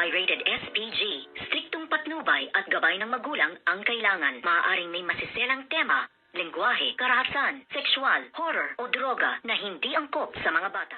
Pirated SPG. Striktong patnubay at gabay ng magulang ang kailangan. Maaaring may masiselang tema, lengguwahe, karahasan, sexual, horror o droga na hindi angkop sa mga bata.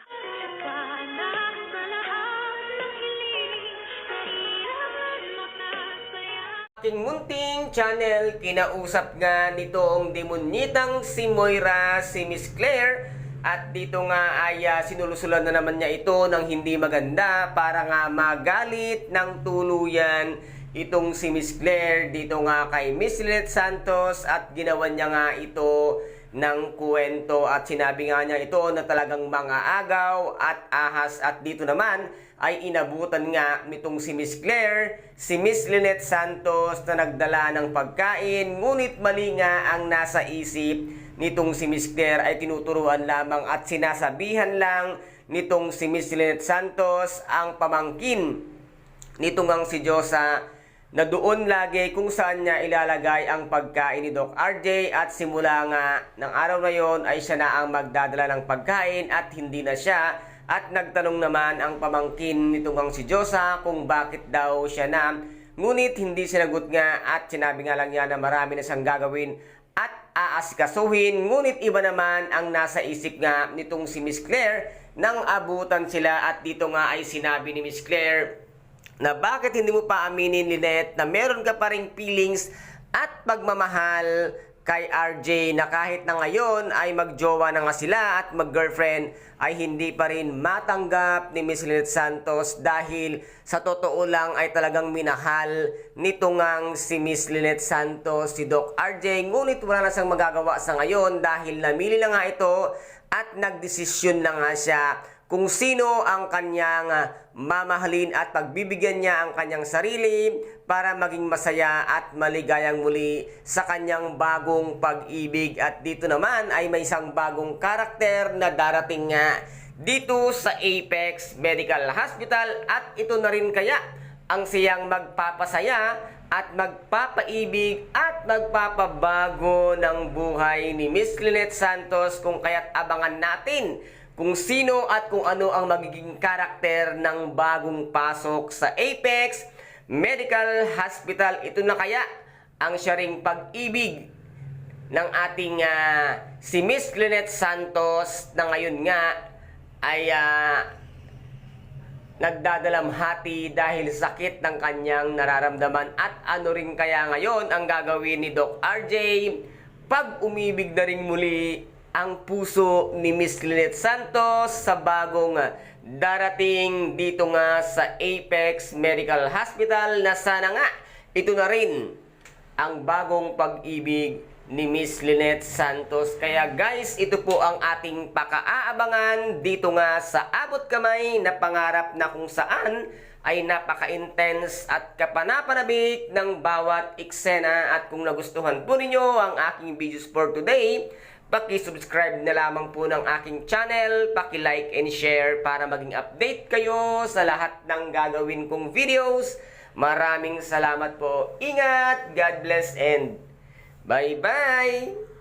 Aking munting channel, kinausap nga nitong demonyitang si Moira, si Miss Claire, at dito nga ay sinulusulan na naman niya ito ng hindi maganda para nga magalit ng tuluyan itong si Miss Claire dito nga kay Miss Lynette Santos, at ginawa niya nga ito ng kwento at sinabi nga niya ito na talagang mga agaw at ahas, at dito naman ay inabutan nga nitong si Miss Claire, si Miss Lynette Santos na nagdala ng pagkain, ngunit mali nga ang nasa isip nitong si Miss Claire, ay tinuturuan lamang at sinasabihan lang nitong si Miss Lynette Santos ang pamangkin nitong ang si Diyosa na doon lagi kung saan niya ilalagay ang pagkain ni Doc RJ, at simula nga ng araw na yon ay siya na ang magdadala ng pagkain at hindi na siya. At nagtanong naman ang pamangkin nitong ang si Diyosa kung bakit daw siya na, ngunit hindi sinagot nga at sinabi nga lang niya na marami na siyang gagawin at aasikasuhin, ngunit iba naman ang nasa isip nga nitong si Miss Claire nang abutan sila. At dito nga ay sinabi ni Miss Claire na bakit hindi mo pa aminin, Lynette, na meron ka pa ring feelings at pagmamahal kay RJ, na kahit na ngayon ay magjowa na nga sila at mag-girlfriend, ay hindi pa rin matanggap ni Miss Lynette Santos dahil sa totoo lang ay talagang minahal nito ngang si Miss Lynette Santos si Doc RJ, ngunit wala na siyang magagawa sa ngayon dahil namili na nga ito at nagdesisyon na nga siya kung sino ang kanyang mamahalin at pagbibigyan niya ang kanyang sarili para maging masaya at maligayang muli sa kanyang bagong pag-ibig. At dito naman ay may isang bagong karakter na darating nga dito sa Apex Medical Hospital, at ito na rin kaya ang siyang magpapasaya at magpapaibig at magpapabago ng buhay ni Miss Lynette Santos, kung kaya't abangan natin kung sino at kung ano ang magiging karakter ng bagong pasok sa Apex Medical Hospital. Ito na kaya ang siya ring pag-ibig ng ating si Miss Lynette Santos, na ngayon nga ay nagdadalamhati dahil sakit ng kanyang nararamdaman. At ano rin kaya ngayon ang gagawin ni Doc RJ pag umibig na rin muli ang puso ni Miss Lynette Santos sa bagong darating dito nga sa Apex Medical Hospital, na sana nga ito na rin ang bagong pag-ibig ni Miss Lynette Santos. Kaya guys, ito po ang ating pakaaabangan dito nga sa abot kamay na pangarap, na kung saan ay napaka-intense at kapanapanabik ng bawat eksena. At kung nagustuhan po ninyo ang aking videos for today, paki-subscribe na lamang po ng aking channel, paki-like and share para maging update kayo sa lahat ng gagawin kong videos. Maraming salamat po. Ingat, God bless, and bye-bye!